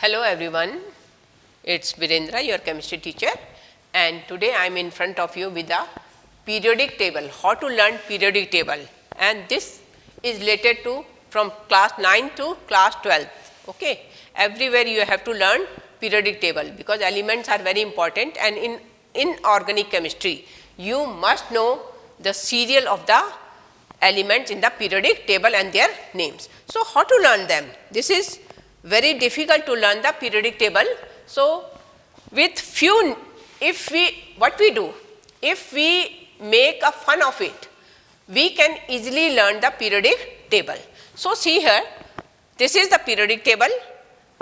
Hello everyone, it's Virendra, your chemistry teacher, and today I am in front of you with the periodic table, how to learn periodic table, and this is related to from class 9 to class 12. Okay. Everywhere you have to learn periodic table because elements are very important, and in inorganic chemistry you must know the serial of the elements in the periodic table and their names. So, how to learn them? This is very difficult to learn the periodic table. So, with few, what we do, if we make a fun of it, we can easily learn the periodic table. So, see here, this is the periodic table.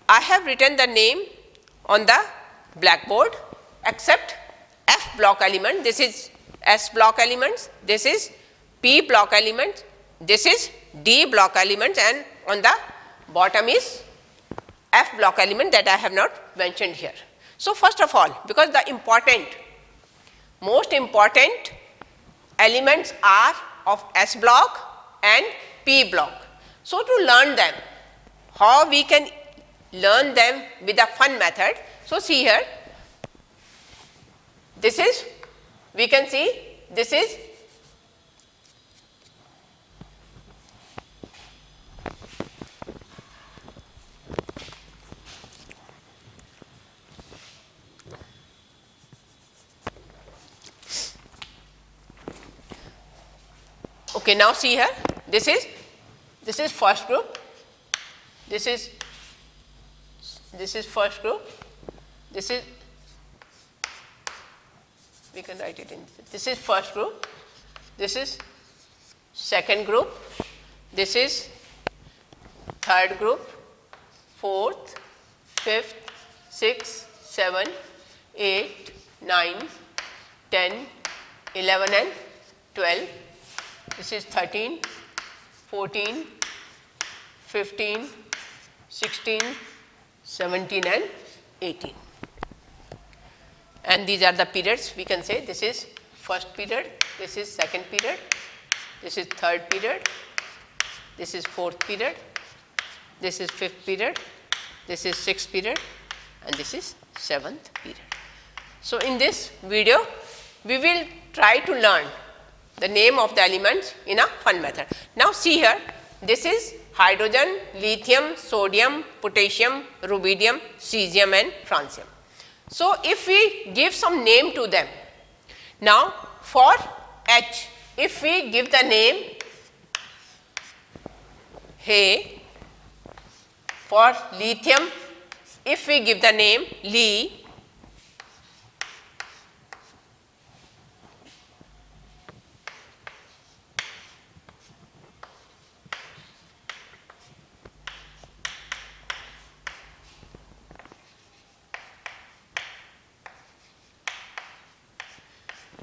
I have written the name on the blackboard except F block element, this is S block elements, this is P block elements, this is D block elements, and on the bottom is F block element that I have not mentioned here. So, first of all, because the most important elements are of S block and P block. So, to learn them, how we can learn them with a fun method. So, see here, this is, we can see this is okay. Now, see here, this is first group, this is first group, this is, we can write it in, this is first group, this is second group, this is third group, fourth, fifth, sixth, 7, 8, 9, 10, 11 and 12, this is 13, 14, 15, 16, 17 and 18. And these are the periods. We can say this is first period, this is second period, this is third period, this is fourth period, this is fifth period, this is sixth period, and this is seventh period. So, in this video, we will try to learn the name of the elements in a fun method. Now, see here, this is hydrogen, lithium, sodium, potassium, rubidium, cesium and francium. So, if we give some name to them, now for H, if we give the name He, for lithium, if we give the name Li,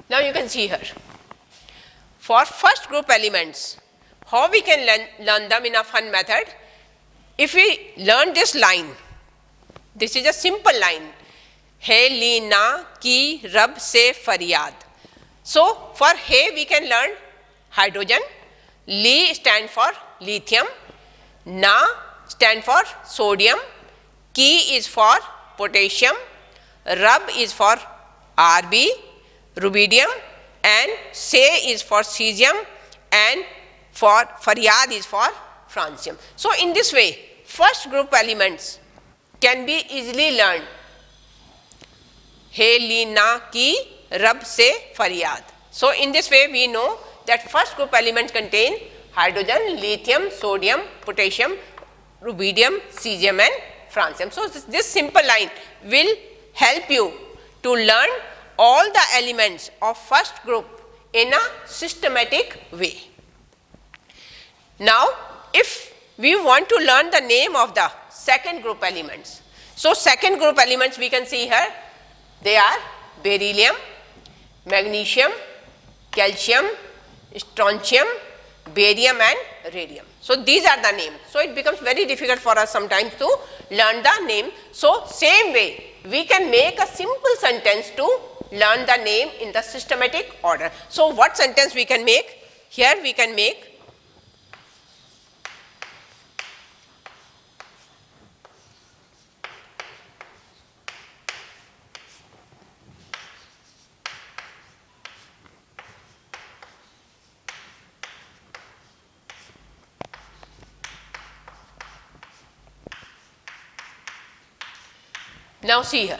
now you can see here, for first group elements, how we can learn them in a fun method. If we learn this line, this is a simple line, He li na ki rab se faryad. So, for He we can learn hydrogen, Li stand for lithium, Na stand for sodium, Ki is for potassium, Rab is for Rb, rubidium, and Se is for cesium, and for faryad is for francium. So, in this way, first group elements can be easily learned. He li na ki rab se faryad. So, in this way we know that first group elements contain hydrogen, lithium, sodium, potassium, rubidium, cesium and francium. So, this simple line will help you to learn all the elements of first group in a systematic way. Now, if we want to learn the name of the second group elements. So, second group elements we can see here, they are beryllium, magnesium, calcium, strontium, barium and radium. So, these are the names. So, it becomes very difficult for us sometimes to learn the name. So, same way we can make a simple sentence to learn the name in the systematic order. So, what sentence we can make? Here we can make Now see here,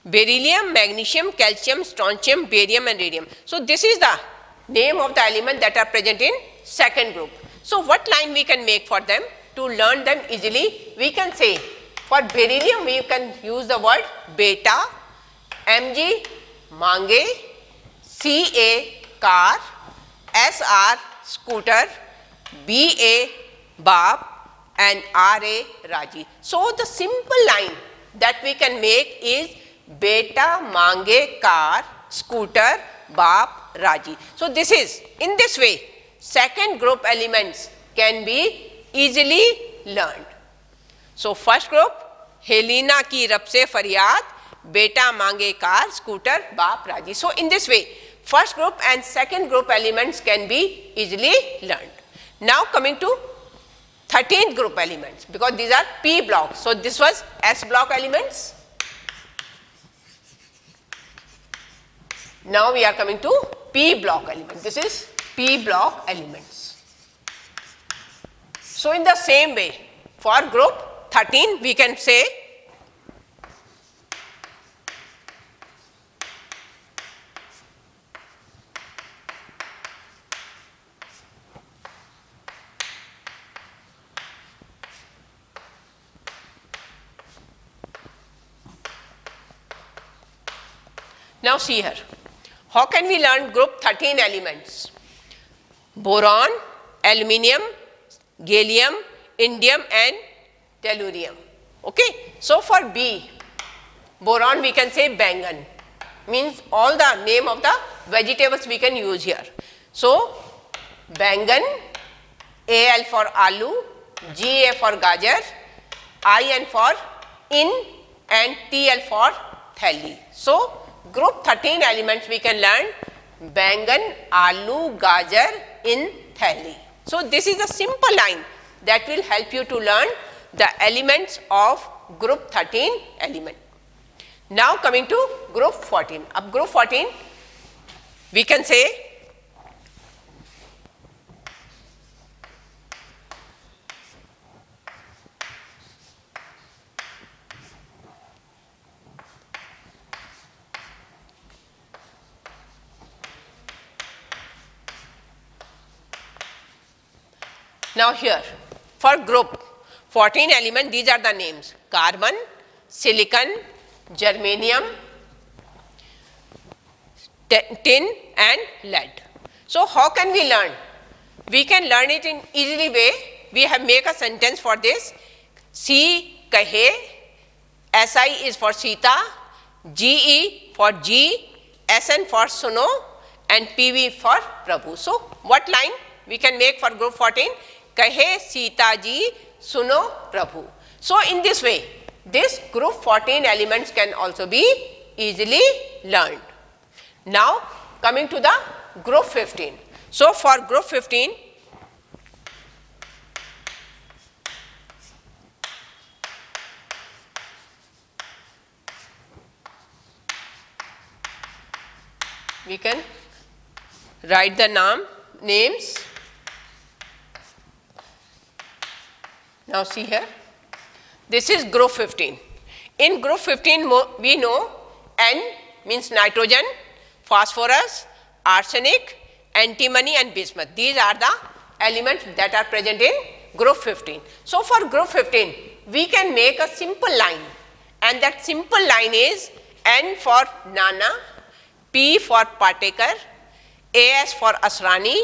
beryllium, magnesium, calcium, strontium, barium and radium. So this is the name of the element that are present in second group. So what line we can make for them to learn them easily? We can say for beryllium we can use the word beta, Mg mange, Ca car, Sr scooter, Ba Bab and Ra Raji. So the simple line that we can make is beta mange car, scooter, Bab, Raji. So this is, in this way, second group elements can be easily learned. So first group, Helena ki rab se faryad, beta mange car, scooter, Bab, Raji. So in this way, first group and second group elements can be easily learned. Now coming to 13th group elements, because these are P blocks. So this was S block elements. Now we are coming to P block elements. This is P block elements. So in the same way, for group 13 we can say now see here, how can we learn group 13 elements? Boron, aluminium, gallium, indium and tellurium. Okay. So for B, boron we can say bangan, means all the name of the vegetables we can use here. So bangan, Al for alu, Ga for gajar, In for in and Tl for thelli. So group 13 elements we can learn bangan, alu, gajar, in, thelli. So this is a simple line that will help you to learn the elements of group 13 element. Now coming to group 14. Of group 14 we can say now here for group 14 element, these are the names: carbon, silicon, germanium, tin and lead. So how can we learn? We can learn it in easily way. We have make a sentence for this. C kahe, Si is for Sita, Ge for G, Sn for Suno and Pv for Prabhu. So what line we can make for group 14? Kahe Sita ji Suno Prabhu. So in this way, this group 14 elements can also be easily learned. Now coming to the group 15. So for group 15, we can write the names. Now see here, this is group 15. In group 15 we know N means nitrogen, phosphorus, arsenic, antimony and bismuth. These are the elements that are present in group 15. So for group 15 we can make a simple line, and that simple line is N for Nana, P for Partaker, AS for Asrani,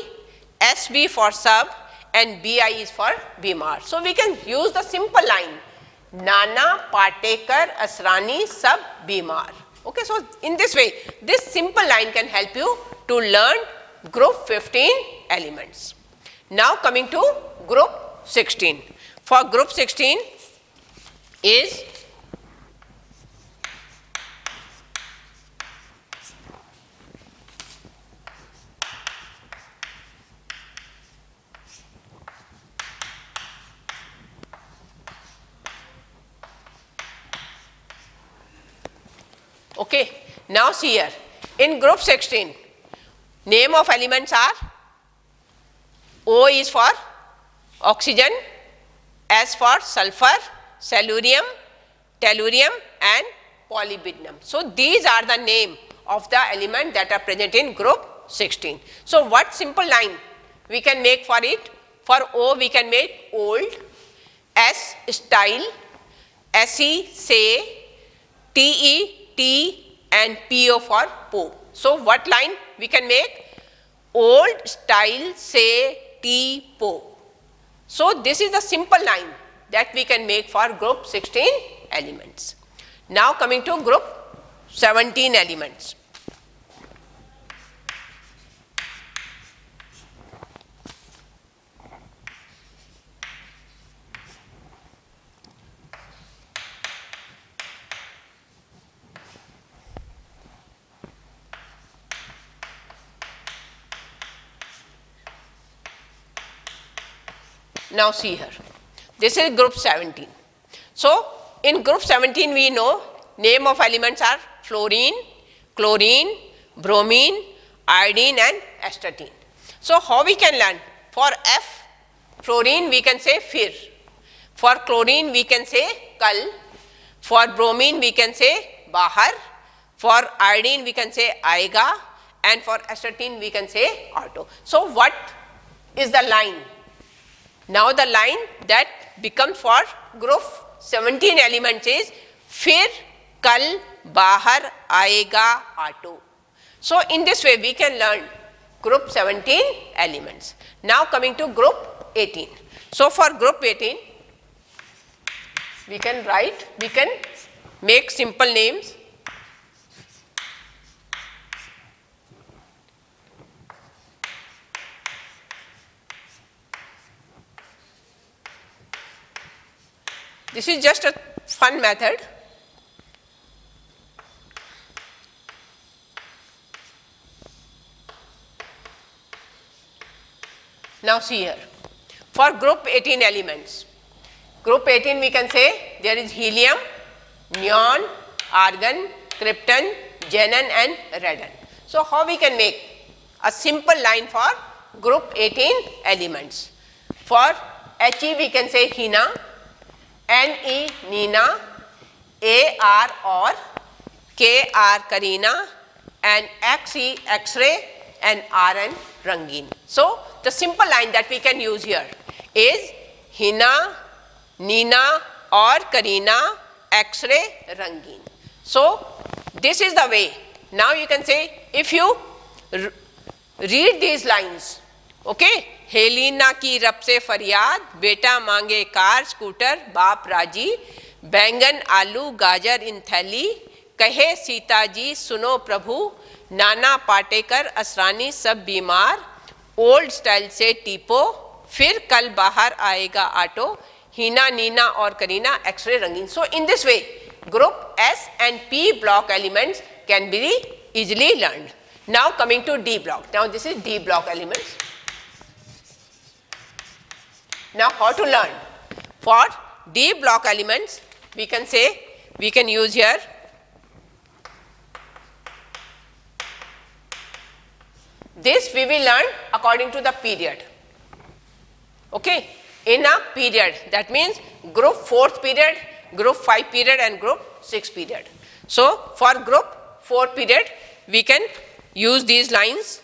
SB for Sub and Bi is for Bimar. So we can use the simple line Nana, Partaker, Asrani, Sub, Bimar. Okay, so in this way, this simple line can help you to learn group 15 elements. Now coming to group 16. For group 16 is okay. Now see here, in group 16, name of elements are O is for oxygen, S for sulfur, cellurium, tellurium and molybdenum. So these are the name of the element that are present in group 16. So what simple line we can make for it? For O we can make old, S style, Se say, Te tea, and Po for po. So what line we can make? Old, style, say, tea, po. So this is the simple line that we can make for group 16 elements. Now coming to group 17 elements. Now see here, this is group 17. So in group 17 we know name of elements are fluorine, chlorine, bromine, iodine and astatine. So how we can learn? For F, fluorine we can say Fir, for chlorine we can say Kal, for bromine we can say Bahar, for iodine we can say Aega, and for astatine we can say Auto. So what is the line? Now the line that becomes for group 17 elements is Fir, Kal, Bahar, Aega, Auto. So in this way we can learn group 17 elements. Now coming to group 18. So for group 18 we can make simple names. This is just a fun method. Now see here, for group 18 elements, group 18 we can say there is helium, neon, argon, krypton, xenon and radon. So how we can make a simple line for group 18 elements? For He we can say Hina, Ne Nina, Ar or, Kr Karina, and Xe X-ray and Rn Rangin. So the simple line that we can use here is Hina, Nina or Karina, X-ray, Rangin. So this is the way. Now you can say, if you read these lines, okay, Helina की रब से फरियाद, बेटा मांगे car scooter, बाप राजी, बैंगन आलू गाजर इन थैली, कहे सीता जी सुनो प्रभु, नाना पाटेकर असरानी सब बीमार, ओल्ड स्टाइल से टीपो, फिर कल बाहर आएगा ऑटो, हीना नीना और करीना एक्सरे रंगीन. So in this way group S and P block elements can be easily learned. Now coming to D block. Now this is D block elements. Now how to learn? For D block elements we can say, we can use here this we will learn according to the period. Okay, in a period, that means group 4th period, group 5 period and group 6 period. So for group 4 period we can use these lines.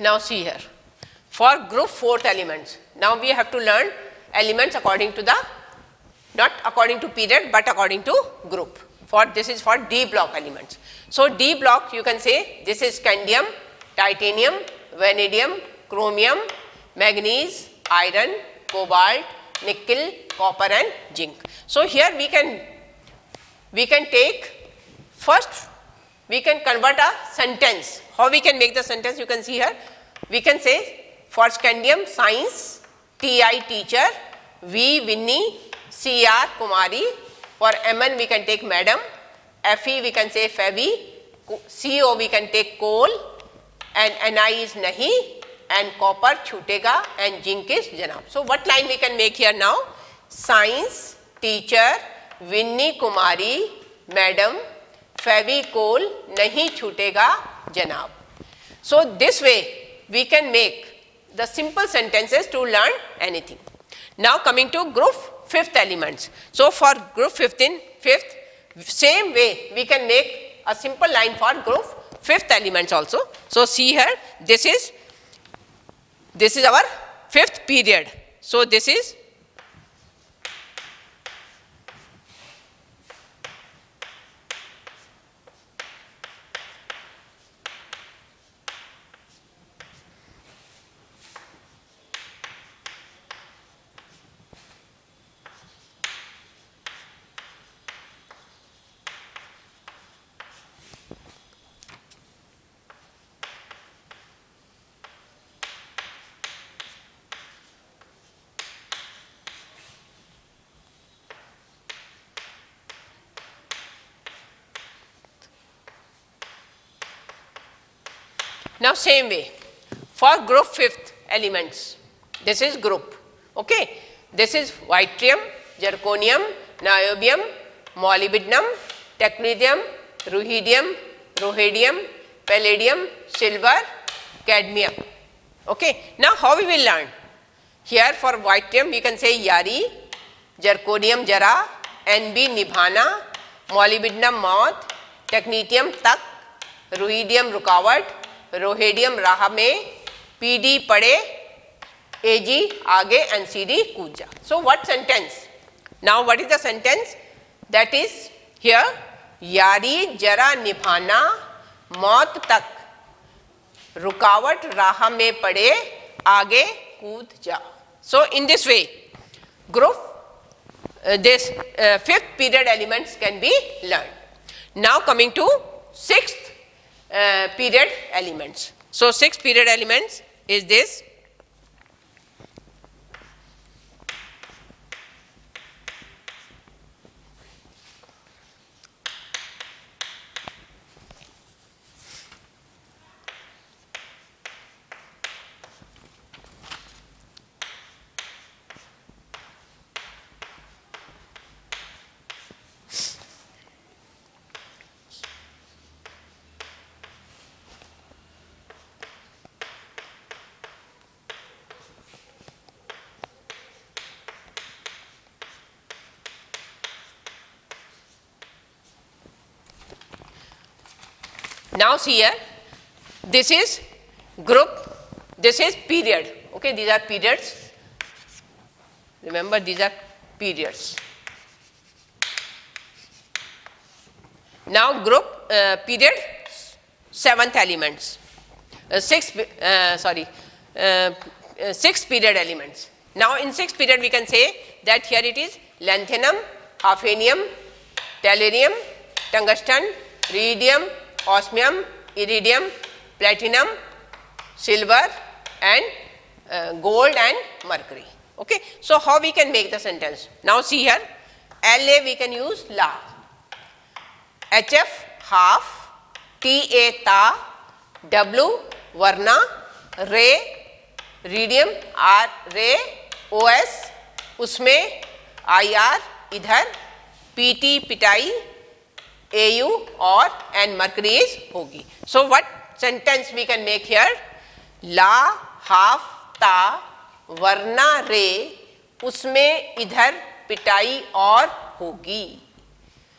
Now see here, for group 4th elements, now we have to learn elements according to the, not according to period but according to group. For this is for D block elements. So D block you can say this is scandium, titanium, vanadium, chromium, manganese, iron, cobalt, nickel, copper and zinc. So here we can we can take first, we can convert a sentence. How we can make the sentence? You can see here. We can say for scandium science, TI teacher, V Winnie, CR Kumari. For MN we can take madam, FE we can say Fevi, CO we can take coal, and NI is nahi, and copper chutega, and zinc is janab. So what line we can make here now? Science teacher Winnie Kumari madam Fevicol nahi chutega janab. So this way we can make the simple sentences to learn anything. Now coming to group fifth elements. So for group fifth, same way we can make a simple line for group fifth elements also. So see here, this is our fifth period. So this is now same way for group fifth elements. This is group. Okay. This is yttrium, zirconium, niobium, molybdenum, technetium, ruhedium, rhodium, palladium, silver, cadmium. Okay. Now how we will learn? Here for yttrium we can say yari, zirconium jara, Nb nibhana, molybdenum moth, technetium tak, ruhedium रुकावट, रोहेडियम राह में, PD पड़े, एजी आगे, NCD कूद जा. So what sentence? Now what is the sentence? That is here, यारी जरा निभाना, मौत तक, रुकावट राह में पड़े, आगे कूद जा. So in this way, group this fifth period elements can be learned. Now coming to sixth period elements. So sixth period elements is this. Now see here, this is group, this is period. Okay, these are periods. Remember, these are periods. Now group period seventh elements, sixth period elements. Now in sixth period we can say that here it is lanthanum, hafnium, tellurium, tungsten, rhodium, osmium, iridium, platinum, silver, and gold and mercury. Okay. So how we can make the sentence? Now see here, La we can use la, HF half, Ta ta, W varna, ray, rhodium R ray, OS उसमें IR इधर, PT पिटाई, AU और and mercury is होगी. So what sentence we can make here? La half ta वरना रे उसमें इधर पिटाई और होगी.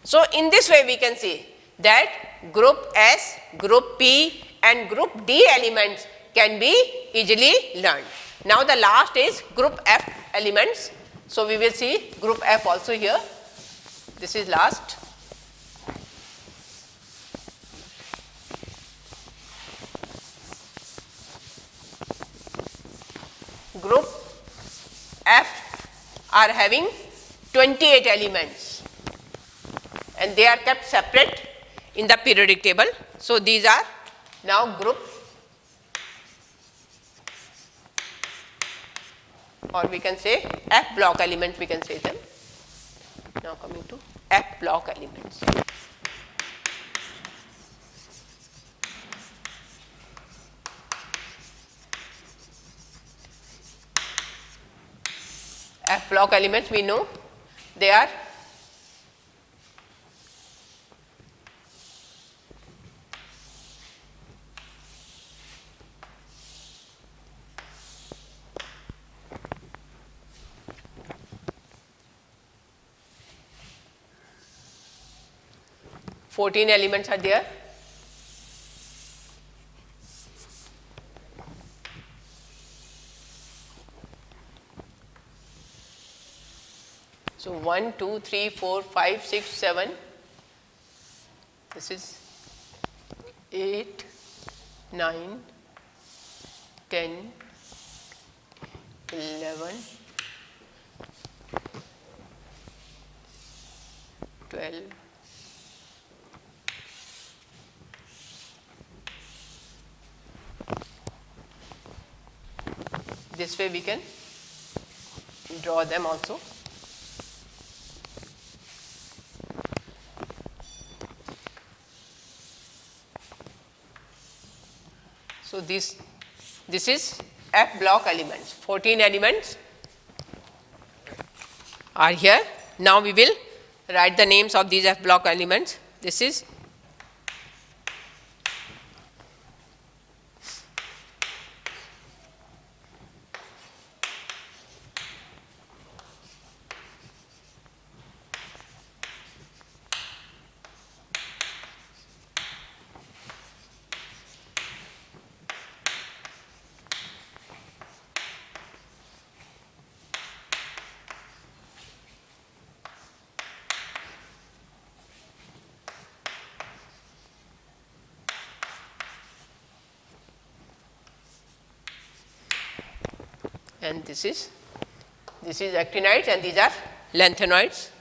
So in this way we can say that group S, group P and group D elements can be easily learned. Now the last is group F elements. So we will see group F also here. This is last. Group F are having 28 elements. and they are kept separate in the periodic table. So, these are now group, or we can say F block elements, we can say them. Now coming to F block elements. F block elements, we know they are (14) elements are there. So, 1, 2, 3, 4, 5, 6, 7, this is 8, 9, 10, 11, 12, 'This way we can draw them also. So, this is F block elements, 14 elements are here. Now, we will write the names of these F block elements. This is and this is actinides and these are lanthanoids.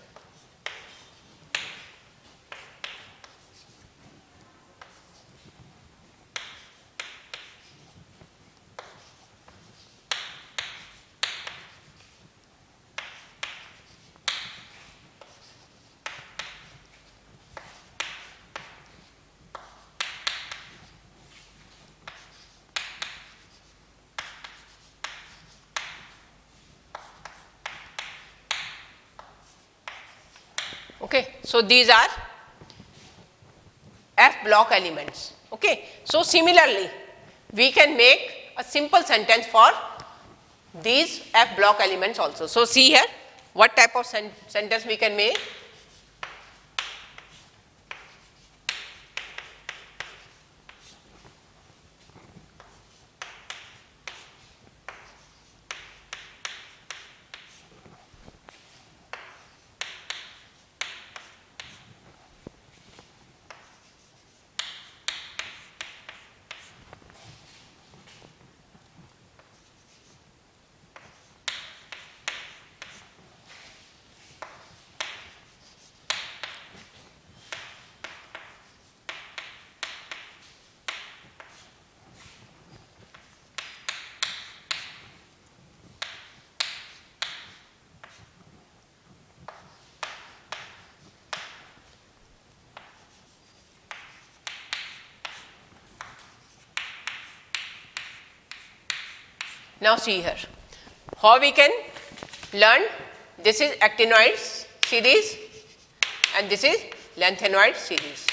Okay. So, these are F block elements. Okay. So, similarly, we can make a simple sentence for these F block elements also. So, see here what type of sentence we can make. Now, see here how we can learn. This is actinoids series and this is lanthanoid series.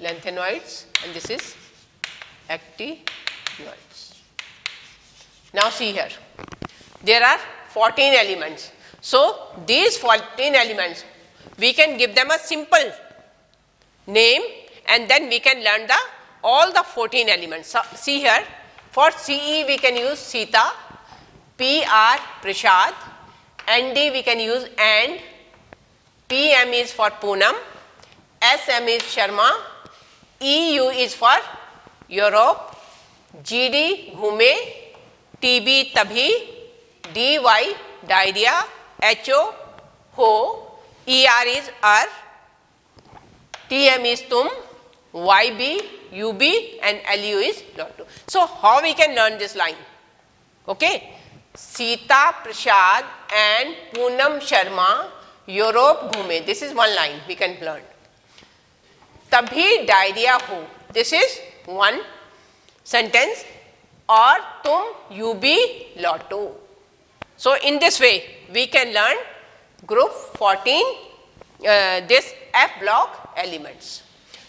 Lanthanoids and this is actinoids. Now, see here there are 14 elements. So, these 14 elements we can give them a simple name and then we can learn all the 14 elements. So, see here for CE we can use Sita, PR Prashad, ND we can use and, PM is for Poonam, SM is Sharma, EU is for Europe, GD घूमे, TB तभी, DY diarrhea, HO ho, ER is er, TM is tum, YB, UB and LU is lotto. So how we can learn this line? Okay. Sita Prasad and Poonam Sharma Europe घूमे. This is one line we can learn. तभी diarrhea हो. This is one sentence. और तुम UB लौटो. So in this way we can learn group 14 this F block elements.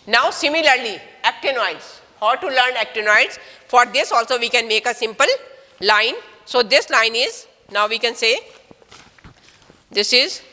Now similarly actinoids. How to learn actinoids? For this also we can make a simple line. So this line is, now we can say this is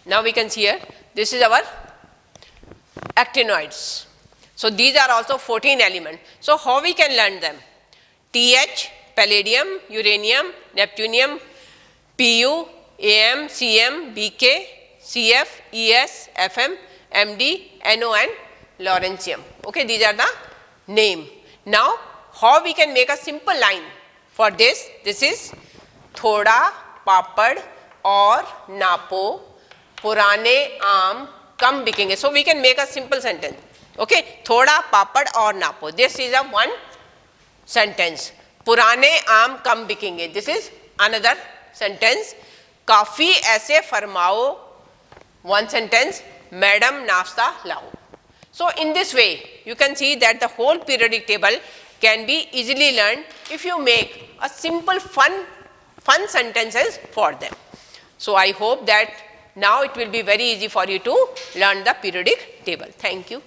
now we can see here, this is our actinoids. So these are also 14 elements. So how we can learn them? TH, palladium, uranium, neptunium, Pu, Am, Cm, Bk, Cf, Es, Fm, Md, No and lawrencium. Okay, these are the name. Now how we can make a simple line for this? This is thoda papad और नापो पुराने आम कम बिकेंगे. So we can make a simple sentence. Okay, थोड़ा पापड़ और नापो. This is a one sentence. पुराने आम कम बिकेंगे. This is another sentence. काफी ऐसे फरमाओ. One sentence. Madam नाश्ता लाओ. So in this way you can see that the whole periodic table can be easily learned if you make a simple fun sentences for them. So I hope that now it will be very easy for you to learn the periodic table. Thank you.